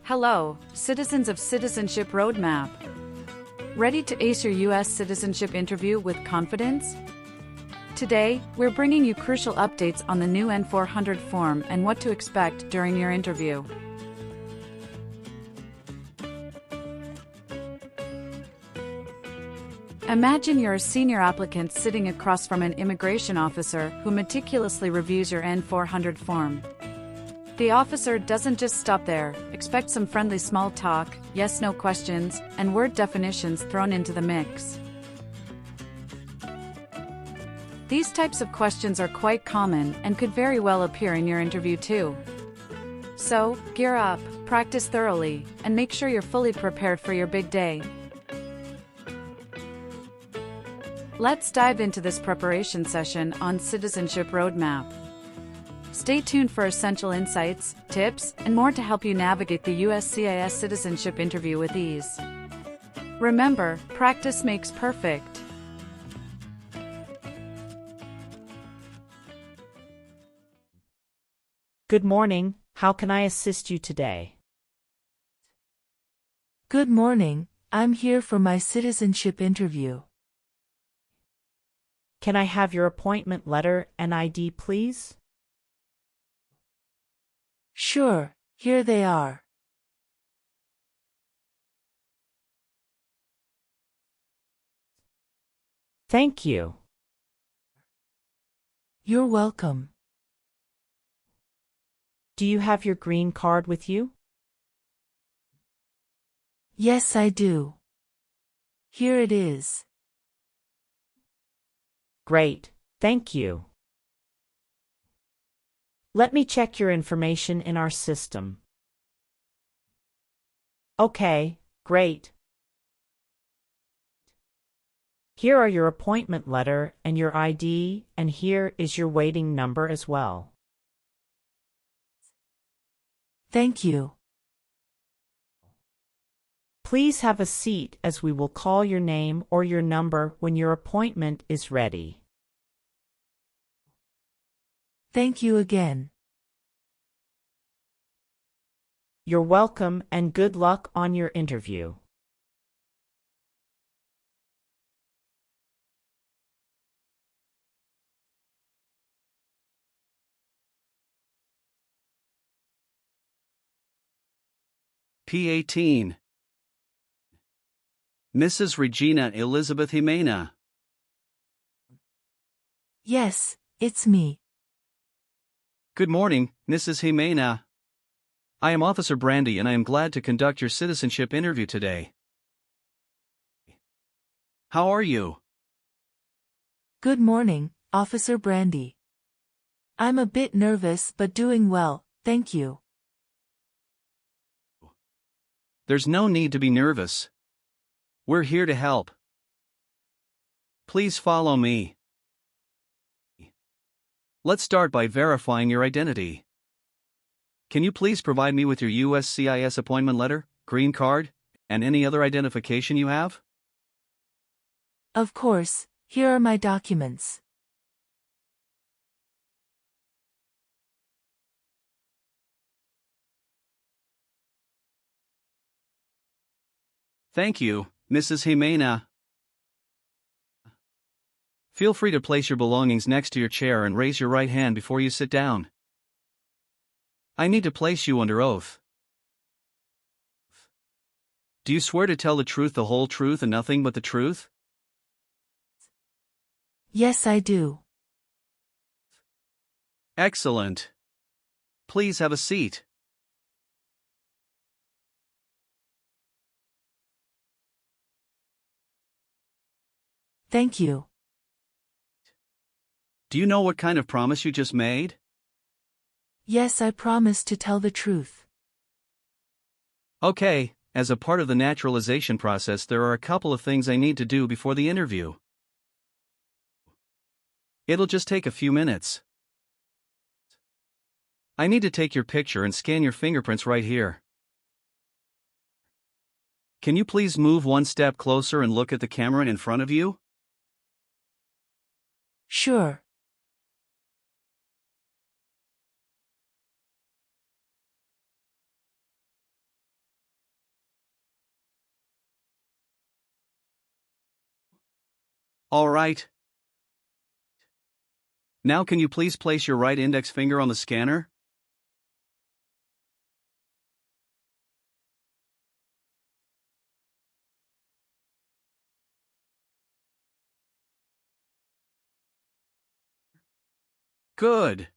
Hello, citizens of Citizenship Roadmap. Ready to ace your U.S. citizenship interview with confidence? Today, we're bringing you crucial updates on the new N400 form and what to expect during your interview. Imagine you're a senior applicant sitting across from an immigration officer who meticulously reviews your N400 form. The officer doesn't just stop there. Expect some friendly small talk, yes-no questions, and word definitions thrown into the mix. These types of questions are quite common and could very well appear in your interview too. So, gear up, practice thoroughly, and make sure you're fully prepared for your big day. Let's dive into this preparation session on Citizenship Roadmap. Stay tuned for essential insights, tips, and more to help you navigate the USCIS citizenship interview with ease. Remember, practice makes perfect. Good morning. How can I assist you today? Good morning. I'm here for my citizenship interview. Can I have your appointment letter and ID, please? Sure, here they are. Thank you. You're welcome. Do you have your green card with you? Yes, I do. Here it is. Great, thank you. Let me check your information in our system. Okay, great. Here are your appointment letter and your ID, and here is your waiting number as well. Thank you. Please have a seat as we will call your name or your number when your appointment is ready. Thank you again. You're welcome and good luck on your interview. P18. Mrs. Regina Elizabeth Jimena. Yes, it's me. Good morning, Mrs. Jimena. I am Officer Brandy and I am glad to conduct your citizenship interview today. How are you? Good morning, Officer Brandy. I'm a bit nervous but doing well, thank you. There's no need to be nervous. We're here to help. Please follow me. Let's start by verifying your identity. Can you please provide me with your USCIS appointment letter, green card, and any other identification you have? Of course, here are my documents. Thank you, Mrs. Jimena. Feel free to place your belongings next to your chair and raise your right hand before you sit down. I need to place you under oath. Do you swear to tell the truth, the whole truth, and nothing but the truth? Yes, I do. Excellent. Please have a seat. Thank you. Do you know what kind of promise you just made? Yes, I promise to tell the truth. Okay, as a part of the naturalization process, there are a couple of things I need to do before the interview. It'll just take a few minutes. I need to take your picture and scan your fingerprints right here. Can you please move one step closer and look at the camera in front of you? Sure. All right. Now can you please place your right index finger on the scanner? Good.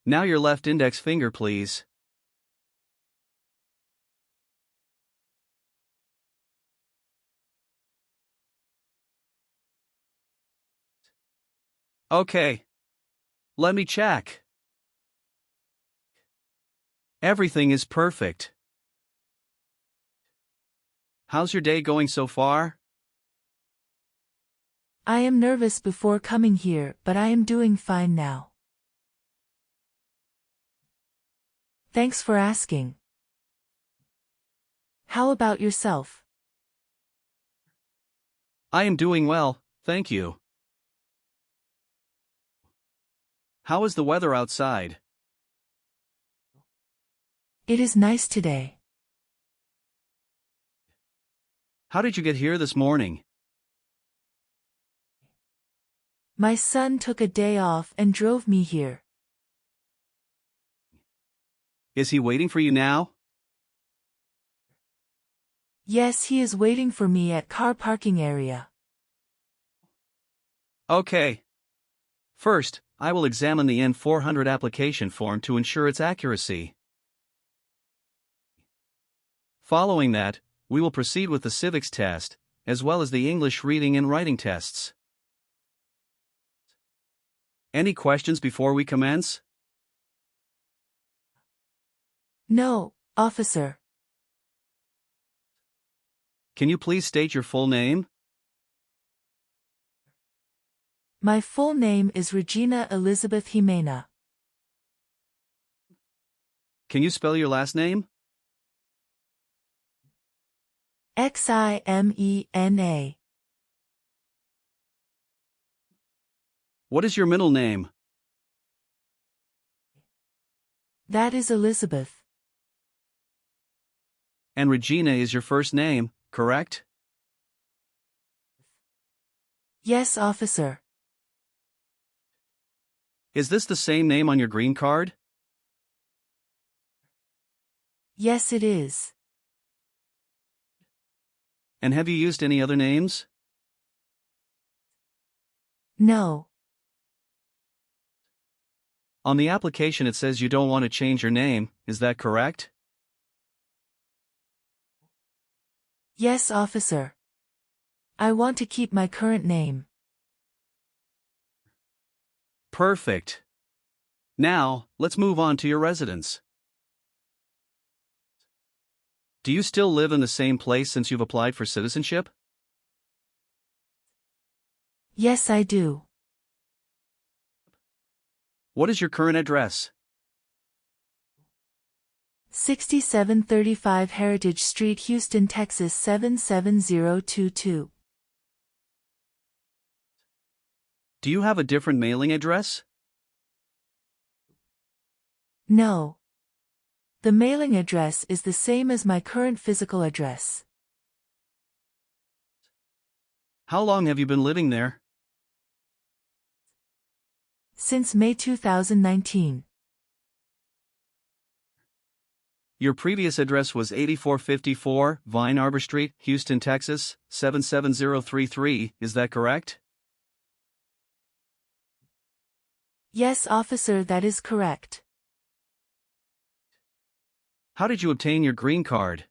Now your left index finger, please. Okay. Let me check. Everything is perfect. How's your day going so far? I am nervous before coming here, but I am doing fine now. Thanks for asking. How about yourself? I am doing well, thank you. How is the weather outside? It is nice today. How did you get here this morning? My son took a day off and drove me here. Is he waiting for you now? Yes, he is waiting for me at car parking area. Okay. First, I will examine the N400 application form to ensure its accuracy. Following that, we will proceed with the Civics test, as well as the English reading and writing tests. Any questions before we commence? No, officer. Can you please state your full name? My full name is Regina Elizabeth Jimena. Can you spell your last name? Ximena. What is your middle name? That is Elizabeth. And Regina is your first name, correct? Yes, officer. Is this the same name on your green card? Yes, it is. And have you used any other names? No. On the application it says you don't want to change your name, is that correct? Yes, officer. I want to keep my current name. Perfect. Now, let's move on to your residence. Do you still live in the same place since you've applied for citizenship? Yes, I do. What is your current address? 6735 Heritage Street, Houston, Texas 77022. Do you have a different mailing address? No. The mailing address is the same as my current physical address. How long have you been living there? Since May 2019. Your previous address was 8454 Vine Arbor Street, Houston, Texas, 77033, is that correct? Yes, officer, that is correct. How did you obtain your green card?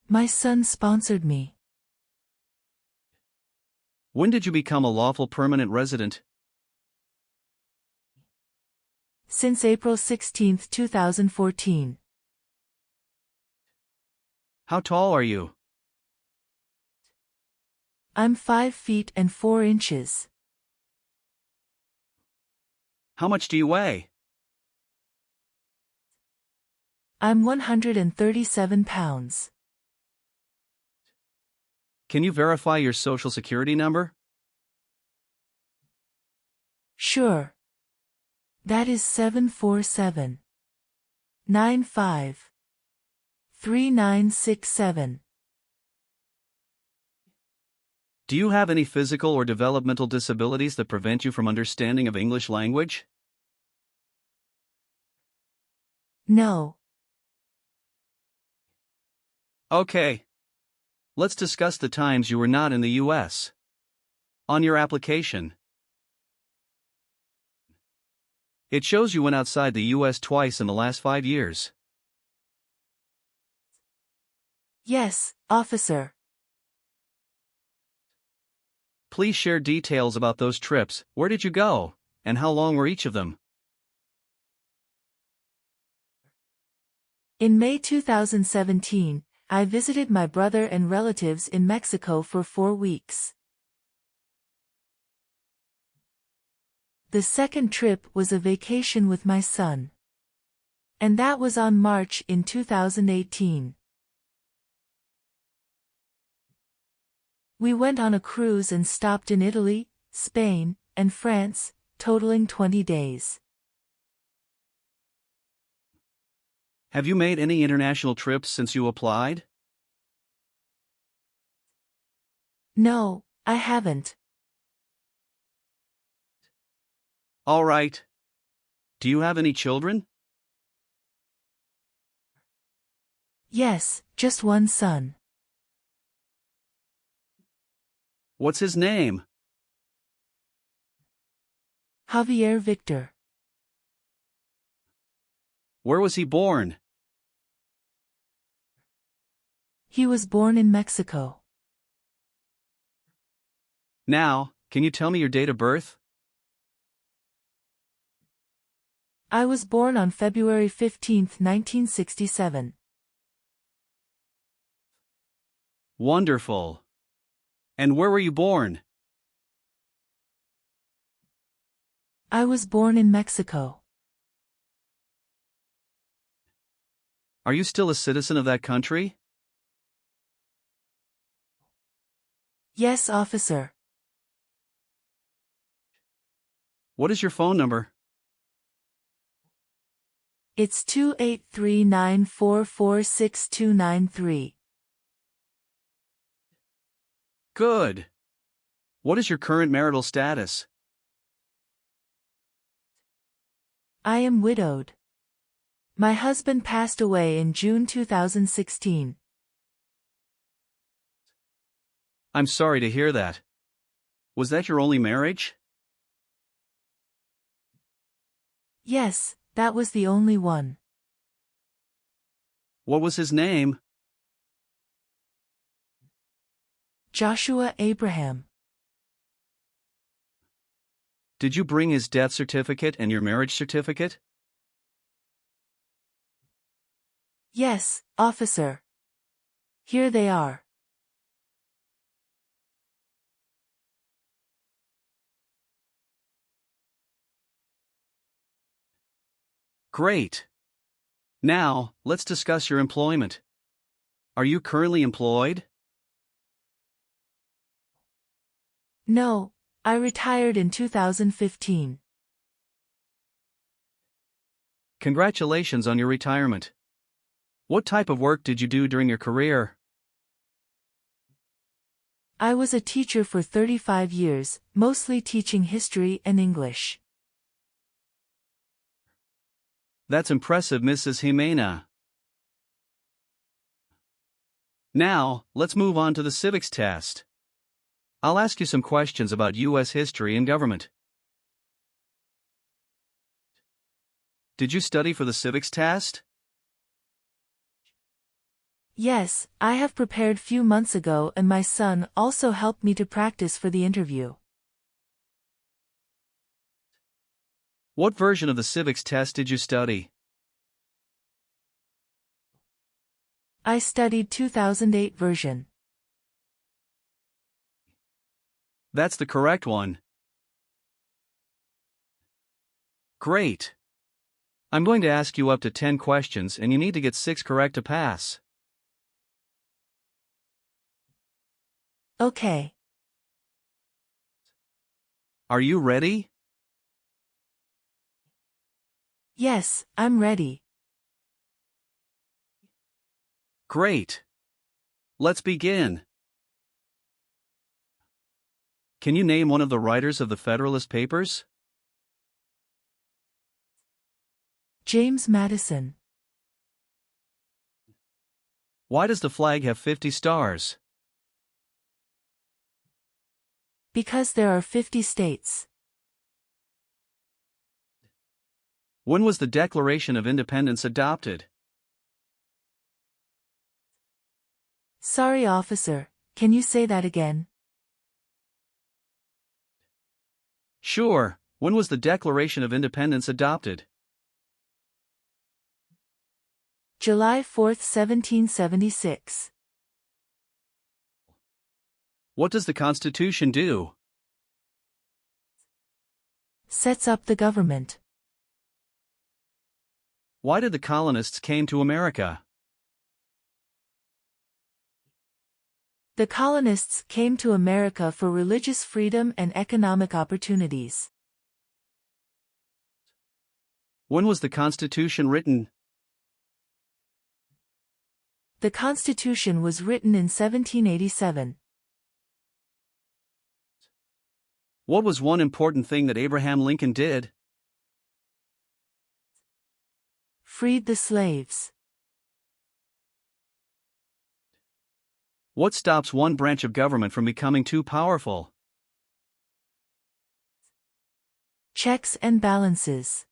My son sponsored me. When did you become a lawful permanent resident? Since April 16, 2014. How tall are you? I'm 5 feet and 4 inches. How much do you weigh? I'm 137 pounds. Can you verify your social security number? Sure. That is 747-95-3967. Do you have any physical or developmental disabilities that prevent you from understanding of English language? No. Okay. Let's discuss the times you were not in the U.S. On your application, it shows you went outside the U.S. twice in the last 5 years. Yes, officer. Please share details about those trips. Where did you go, and how long were each of them? In May 2017, I visited my brother and relatives in Mexico for 4 weeks. The second trip was a vacation with my son. And that was on March in 2018. We went on a cruise and stopped in Italy, Spain, and France, totaling 20 days. Have you made any international trips since you applied? No, I haven't. All right. Do you have any children? Yes, just one son. What's his name? Javier Victor. Where was he born? He was born in Mexico. Now, can you tell me your date of birth? I was born on February 15, 1967. Wonderful. And where were you born? I was born in Mexico. Are you still a citizen of that country? Yes, officer. What is your phone number? It's 283-944-6293. Good. What is your current marital status? I am widowed. My husband passed away in June 2016. I'm sorry to hear that. Was that your only marriage? Yes, that was the only one. What was his name? Joshua Abraham. Did you bring his death certificate and your marriage certificate? Yes, officer. Here they are. Great. Now, let's discuss your employment. Are you currently employed? No, I retired in 2015. Congratulations on your retirement. What type of work did you do during your career? I was a teacher for 35 years, mostly teaching history and English. That's impressive, Mrs. Jimena. Now, let's move on to the civics test. I'll ask you some questions about U.S. history and government. Did you study for the civics test? Yes, I have prepared few months ago and my son also helped me to practice for the interview. What version of the civics test did you study? I studied 2008 version. That's the correct one. Great. I'm going to ask you up to 10 questions and you need to get 6 correct to pass. Okay. Are you ready? Yes, I'm ready. Great. Let's begin. Can you name one of the writers of the Federalist Papers? James Madison. Why does the flag have 50 stars? Because there are 50 states. When was the Declaration of Independence adopted? Sorry, officer, can you say that again? Sure, when was the Declaration of Independence adopted? July 4, 1776. What does the Constitution do? Sets up the government. Why did the colonists came to America? The colonists came to America for religious freedom and economic opportunities. When was the Constitution written? The Constitution was written in 1787. What was one important thing that Abraham Lincoln did? Freed the slaves. What stops one branch of government from becoming too powerful? Checks and balances.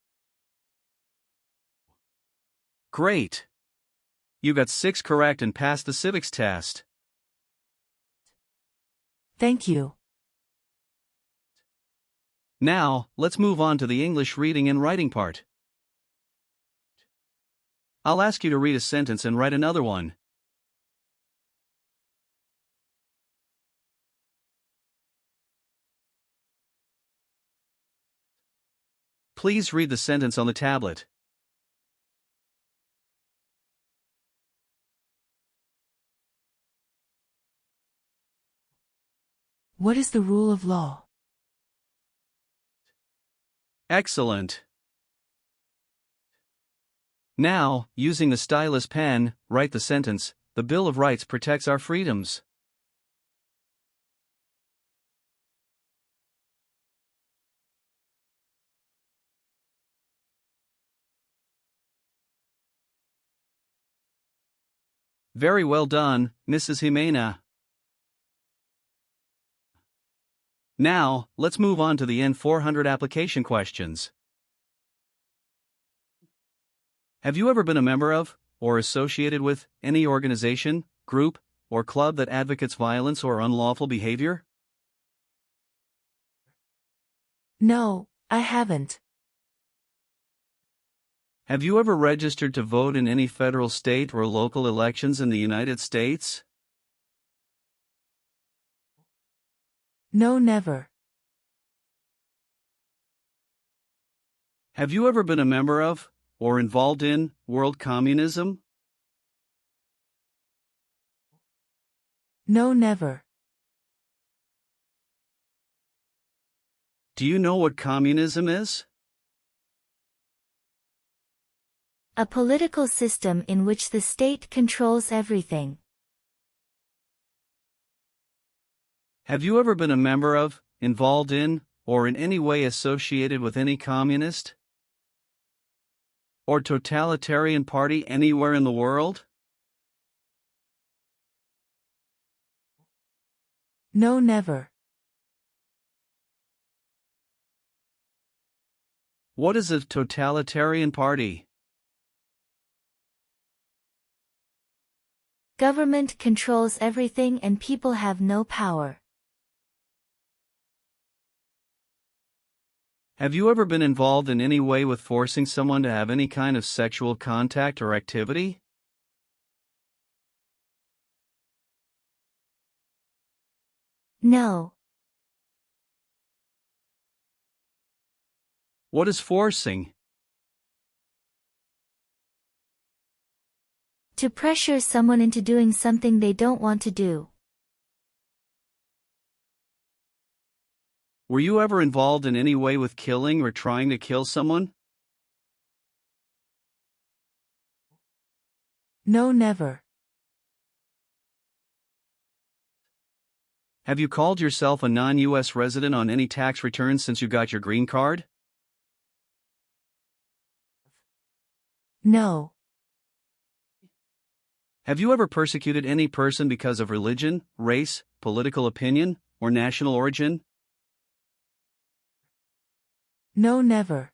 Great! You got 6 correct and passed the civics test. Thank you. Now, let's move on to the English reading and writing part. I'll ask you to read a sentence and write another one. Please read the sentence on the tablet. What is the rule of law? Excellent. Now, using the stylus pen, write the sentence, "The Bill of Rights protects our freedoms." Very well done, Mrs. Jimena. Now, let's move on to the N400 application questions. Have you ever been a member of, or associated with, any organization, group, or club that advocates violence or unlawful behavior? No, I haven't. Have you ever registered to vote in any federal, state, or local elections in the United States? No, never. Have you ever been a member of, or involved in, world communism? No, never. Do you know what communism is? A political system in which the state controls everything. Have you ever been a member of, involved in, or in any way associated with any communist or totalitarian party anywhere in the world? No, never. What is a totalitarian party? Government controls everything and people have no power. Have you ever been involved in any way with forcing someone to have any kind of sexual contact or activity? No. What is forcing? To pressure someone into doing something they don't want to do. Were you ever involved in any way with killing or trying to kill someone? No, never. Have you called yourself a non-U.S. resident on any tax returns since you got your green card? No. Have you ever persecuted any person because of religion, race, political opinion, or national origin? No, never.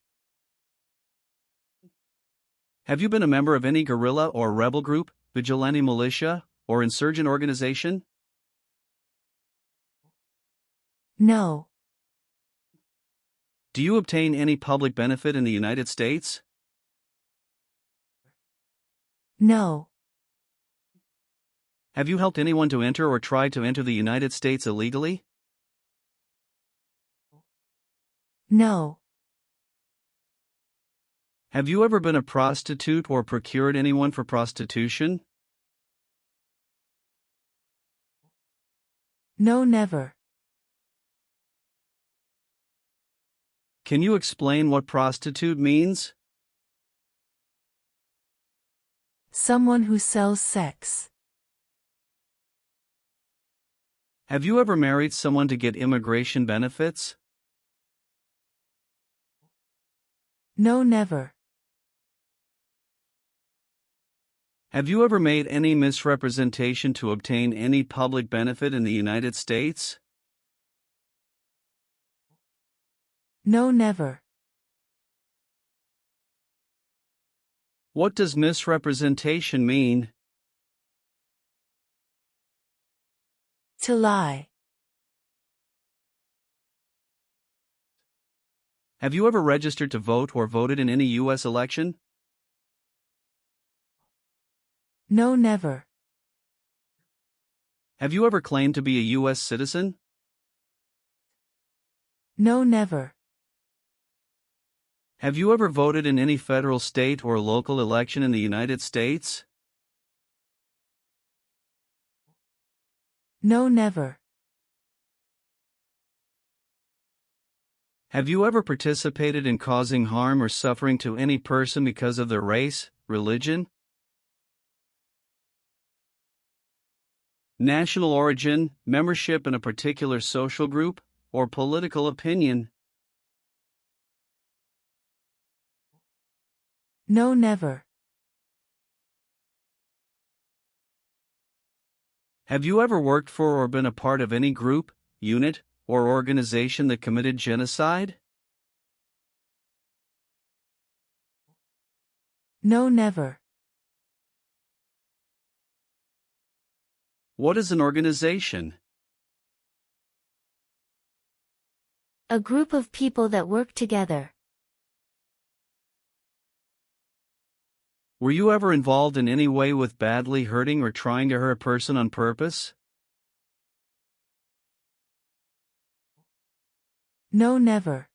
Have you been a member of any guerrilla or rebel group, vigilante militia, or insurgent organization? No. Do you obtain any public benefit in the United States? No. Have you helped anyone to enter or try to enter the United States illegally? No. Have you ever been a prostitute or procured anyone for prostitution? No, never. Can you explain what prostitute means? Someone who sells sex. Have you ever married someone to get immigration benefits? No, never. Have you ever made any misrepresentation to obtain any public benefit in the United States? No, never. What does misrepresentation mean? To lie. Have you ever registered to vote or voted in any U.S. election? No, never. Have you ever claimed to be a U.S. citizen? No, never. Have you ever voted in any federal, state, or local election in the United States? No, never. Have you ever participated in causing harm or suffering to any person because of their race, religion, national origin, membership in a particular social group, or political opinion? No, never. Have you ever worked for or been a part of any group, unit, or organization that committed genocide? No, never. What is an organization? A group of people that work together. Were you ever involved in any way with badly hurting or trying to hurt a person on purpose? No, never.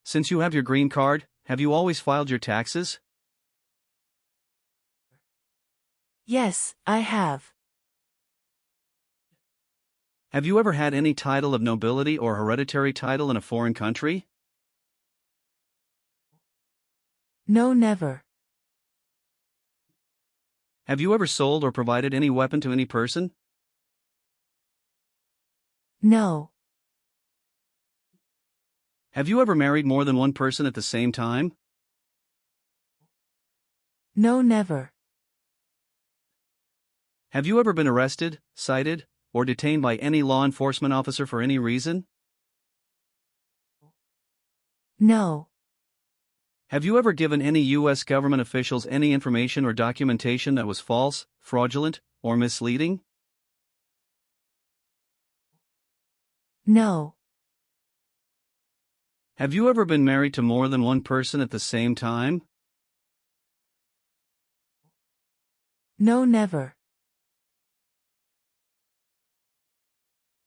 Since you have your green card, have you always filed your taxes? Yes, I have. Have you ever had any title of nobility or hereditary title in a foreign country? No, never. Have you ever sold or provided any weapon to any person? No. Have you ever married more than one person at the same time? No, never. Have you ever been arrested, cited, or detained by any law enforcement officer for any reason? No. Have you ever given any U.S. government officials any information or documentation that was false, fraudulent, or misleading? No. Have you ever been married to more than one person at the same time? No, never.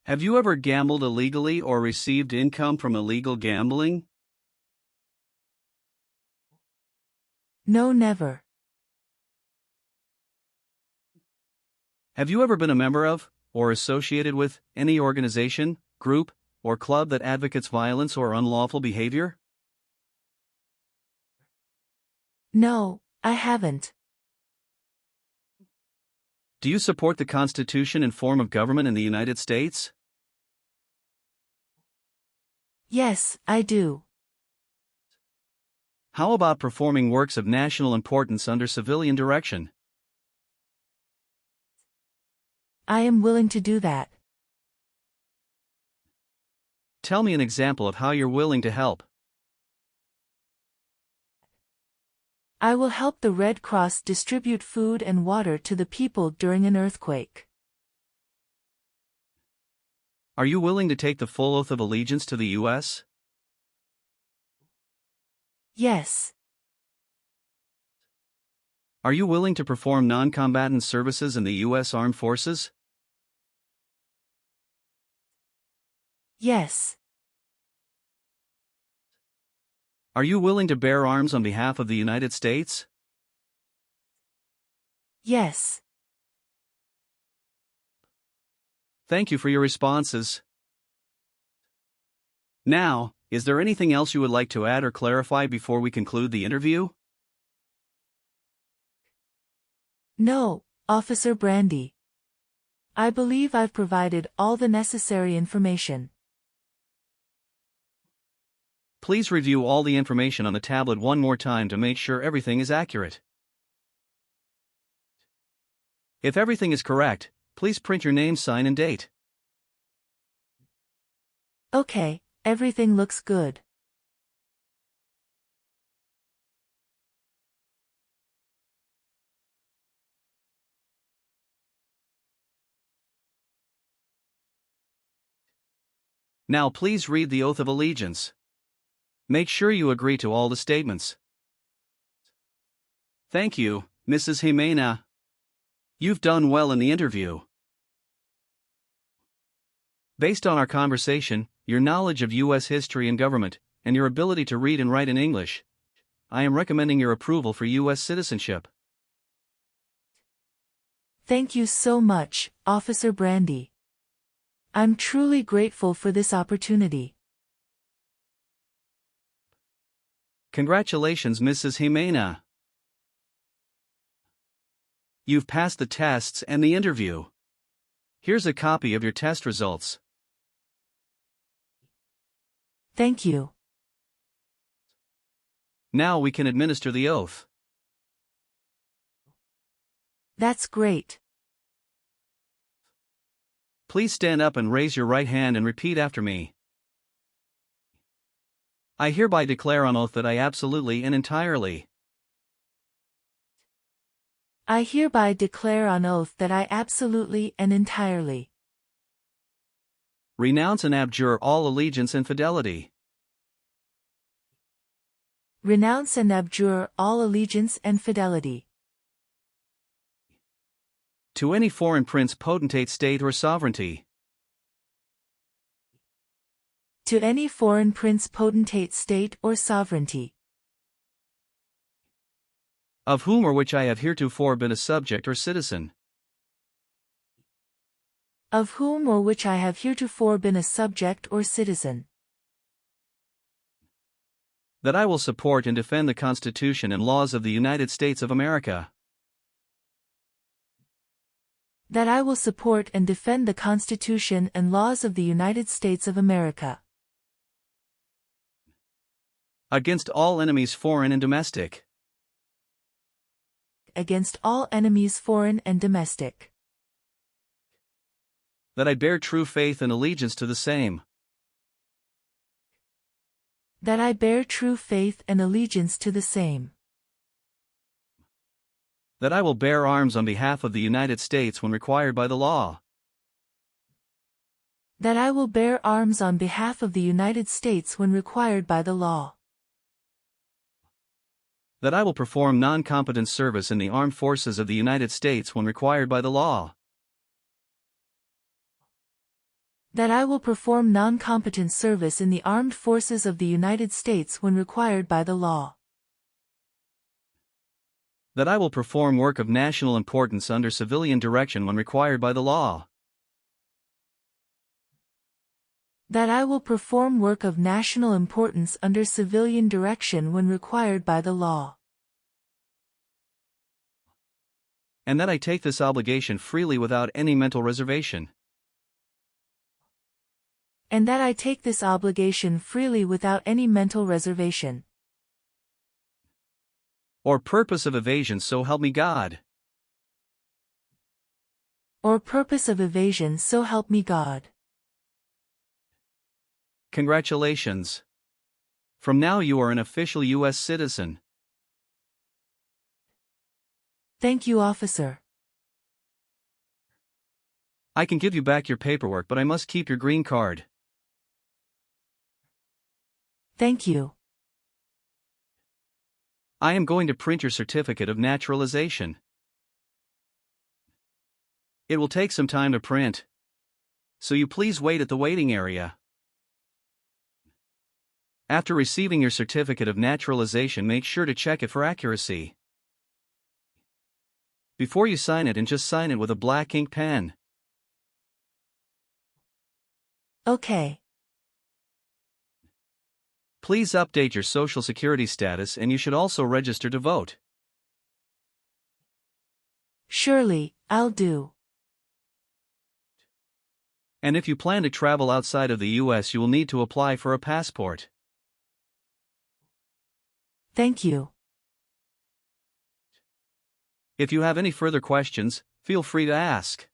Have you ever gambled illegally or received income from illegal gambling? No, never. Have you ever been a member of, or associated with, any organization, group, or club that advocates violence or unlawful behavior? No, I haven't. Do you support the Constitution and form of government in the United States? Yes, I do. How about performing works of national importance under civilian direction? I am willing to do that. Tell me an example of how you're willing to help. I will help the Red Cross distribute food and water to the people during an earthquake. Are you willing to take the full oath of allegiance to the U.S.? Yes. Are you willing to perform non-combatant services in the U.S. Armed Forces? Yes. Are you willing to bear arms on behalf of the United States? Yes. Thank you for your responses. Now, is there anything else you would like to add or clarify before we conclude the interview? No, Officer Brandy. I believe I've provided all the necessary information. Please review all the information on the tablet one more time to make sure everything is accurate. If everything is correct, please print your name, sign, and date. Okay, everything looks good. Now please read the oath of allegiance. Make sure you agree to all the statements. Thank you, Mrs. Jimena. You've done well in the interview. Based on our conversation, your knowledge of U.S. history and government, and your ability to read and write in English, I am recommending your approval for U.S. citizenship. Thank you so much, Officer Brandy. I'm truly grateful for this opportunity. Congratulations, Mrs. Jimena. You've passed the tests and the interview. Here's a copy of your test results. Thank you. Now we can administer the oath. That's great. Please stand up and raise your right hand and repeat after me. I hereby declare on oath that I absolutely and entirely I hereby declare on oath that I absolutely and entirely renounce and abjure all allegiance and fidelity renounce and abjure all allegiance and fidelity to any foreign prince, potentate, state, or sovereignty, to any foreign prince, potentate, state, or sovereignty, of whom or which I have heretofore been a subject or citizen, of whom or which I have heretofore been a subject or citizen, that I will support and defend the Constitution and laws of the United States of America, that I will support and defend the Constitution and laws of the United States of America against all enemies, foreign and domestic, against all enemies, foreign and domestic, that I bear true faith and allegiance to the same, that I bear true faith and allegiance to the same, that I will bear arms on behalf of the United States when required by the law, that I will bear arms on behalf of the United States when required by the law, that I will perform non-combatant service in the armed forces of the United States when required by the law, that I will perform non-combatant service in the armed forces of the United States when required by the law, that I will perform work of national importance under civilian direction when required by the law, that I will perform work of national importance under civilian direction when required by the law, and that I take this obligation freely without any mental reservation And that I take this obligation freely without any mental reservation or purpose of evasion, so help me God. or purpose of evasion, so help me God. Congratulations. From now you are an official U.S. citizen. Thank you, officer. I can give you back your paperwork, but I must keep your green card. Thank you. I am going to print your certificate of naturalization. It will take some time to print, so you please wait at the waiting area. After receiving your certificate of naturalization, make sure to check it for accuracy before you sign it, and just sign it with a black ink pen. Okay. Please update your social security status, and you should also register to vote. Surely, I'll do. And if you plan to travel outside of the U.S., you will need to apply for a passport. Thank you. If you have any further questions, feel free to ask.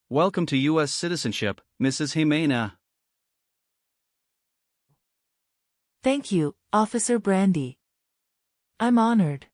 Welcome to U.S. citizenship, Mrs. Jimena. Thank you, Officer Brandy. I'm honored.